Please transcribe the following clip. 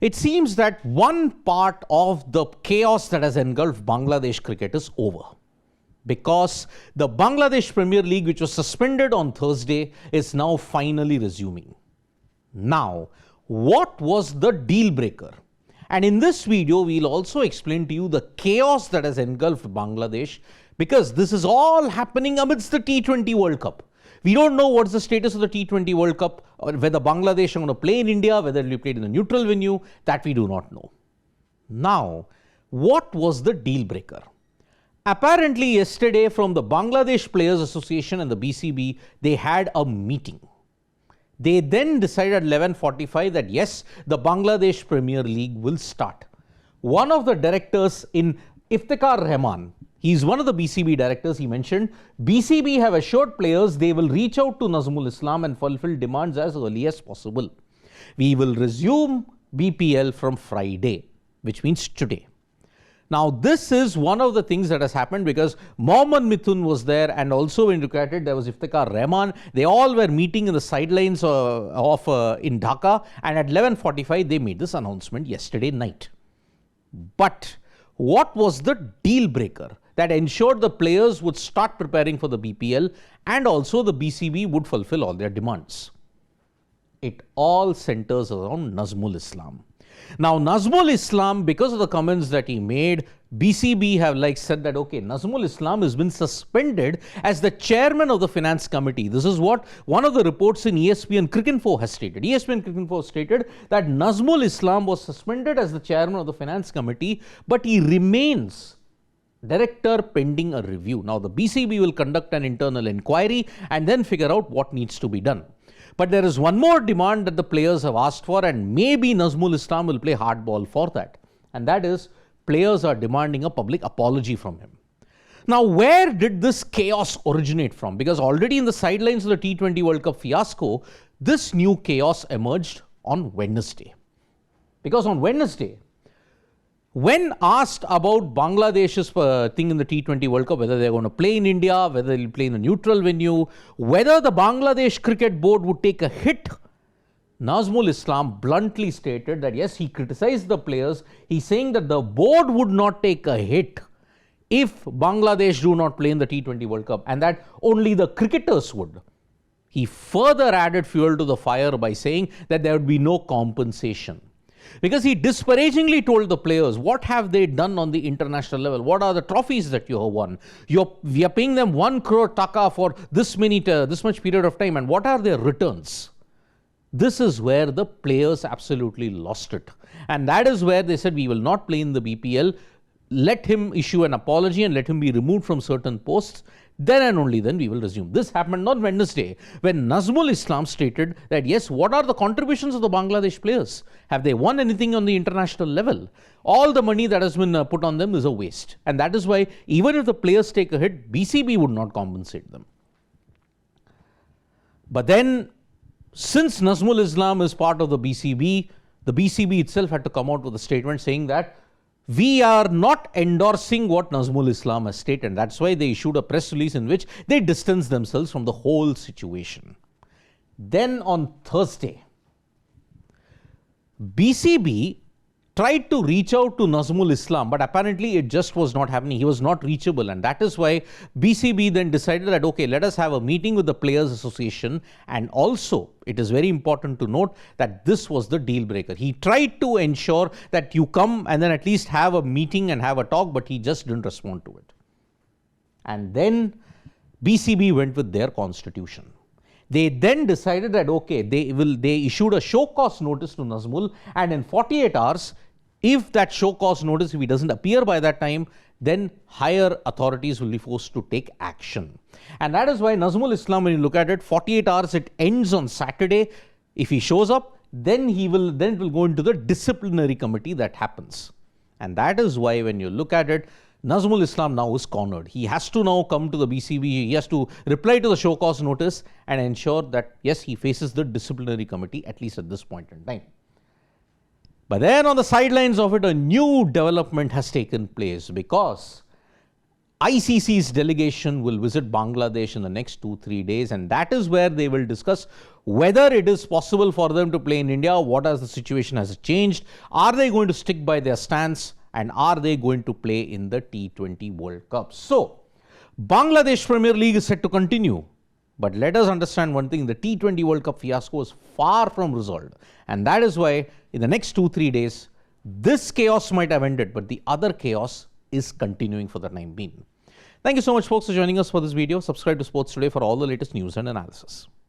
It seems that one part of the chaos that has engulfed Bangladesh cricket is over, because the Bangladesh Premier League, which was suspended on Thursday, is now finally resuming. Now, what was the deal breaker? And in this video, we'll also explain to you the chaos that has engulfed Bangladesh, because this is all happening amidst the T20 World Cup. We don't know what's the status of the T20 World Cup, or whether Bangladesh are going to play in India, whether it will be played in a neutral venue, that we do not know. Now, what was the deal breaker? Apparently, yesterday from the Bangladesh Players Association and the BCB, they had a meeting. They then decided at 11:45 that yes, the Bangladesh Premier League will start. One of the directors in Iftekhar Rahman, he's one of the BCB directors, he mentioned, BCB have assured players they will reach out to Nazmul Islam and fulfill demands as early as possible. We will resume BPL from Friday, which means today. Now, this is one of the things that has happened because Mohammad Mithun was there, and also when you look at it, there was Iftekhar Rahman. They all were meeting in the sidelines in Dhaka, and at 11:45 they made this announcement yesterday night. But what was the deal breaker that ensured the players would start preparing for the BPL and also the BCB would fulfill all their demands? It all centers around Nazmul Islam. Now, Nazmul Islam, because of the comments that he made, BCB have said that, okay, Nazmul Islam has been suspended as the chairman of the finance committee. This is what one of the reports in ESPN Cricinfo has stated. ESPN Cricinfo stated that Nazmul Islam was suspended as the chairman of the finance committee, but he remains director pending a review. Now, the BCB will conduct an internal inquiry and then figure out what needs to be done. But there is one more demand that the players have asked for, and maybe Nazmul Islam will play hardball for that. And that is, players are demanding a public apology from him. Now, where did this chaos originate from? Because already in the sidelines of the T20 World Cup fiasco, this new chaos emerged on Wednesday. Because on Wednesday, when asked about Bangladesh's thing in the T20 World Cup, whether they're going to play in India, whether they'll play in a neutral venue, whether the Bangladesh Cricket Board would take a hit, Nazmul Islam bluntly stated that yes, he criticized the players. He's saying that the board would not take a hit if Bangladesh do not play in the T20 World Cup, and that only the cricketers would. He further added fuel to the fire by saying that there would be no compensation. Because he disparagingly told the players, what have they done on the international level? What are the trophies that you have won? We are paying them 1 crore taka for this much period of time, and what are their returns? This is where the players absolutely lost it. And that is where they said, we will not play in the BPL. Let him issue an apology and let him be removed from certain posts. Then and only then we will resume. This happened on Wednesday when Nazmul Islam stated that yes, what are the contributions of the Bangladesh players? Have they won anything on the international level? All the money that has been put on them is a waste. And that is why even if the players take a hit, BCB would not compensate them. But then, since Nazmul Islam is part of the BCB itself had to come out with a statement saying that we are not endorsing what Nazmul Islam has stated, and that's why they issued a press release in which they distanced themselves from the whole situation. Then on Thursday, BCB tried to reach out to Nazmul Islam, but apparently it just was not happening. He was not reachable, and that is why BCB then decided that, okay, let us have a meeting with the Players Association. And also, it is very important to note that this was the deal breaker. He tried to ensure that you come and then at least have a meeting and have a talk, but he just didn't respond to it. And then BCB went with their constitution. They then decided that, okay, they issued a show cause notice to Nazmul, and in 48 hours, if that show cause notice, if he doesn't appear by that time, then higher authorities will be forced to take action. And that is why Nazmul Islam, when you look at it, 48 hours, it ends on Saturday. If he shows up, then it will go into the disciplinary committee that happens. And that is why when you look at it, Nazmul Islam now is cornered. He has to now come to the BCB. He has to reply to the show cause notice and ensure that, yes, he faces the disciplinary committee, at least at this point in time. But then on the sidelines of it, a new development has taken place, because ICC's delegation will visit Bangladesh in the next 2-3 days, and that is where they will discuss whether it is possible for them to play in India, what has the situation has changed, are they going to stick by their stance, and are they going to play in the T20 World Cup. So, Bangladesh Premier League is set to continue. But let us understand one thing, the T20 World Cup fiasco is far from resolved. And that is why in the next 2-3 days, this chaos might have ended, but the other chaos is continuing for the time being. Thank you so much, folks, for joining us for this video. Subscribe to Sports Today for all the latest news and analysis.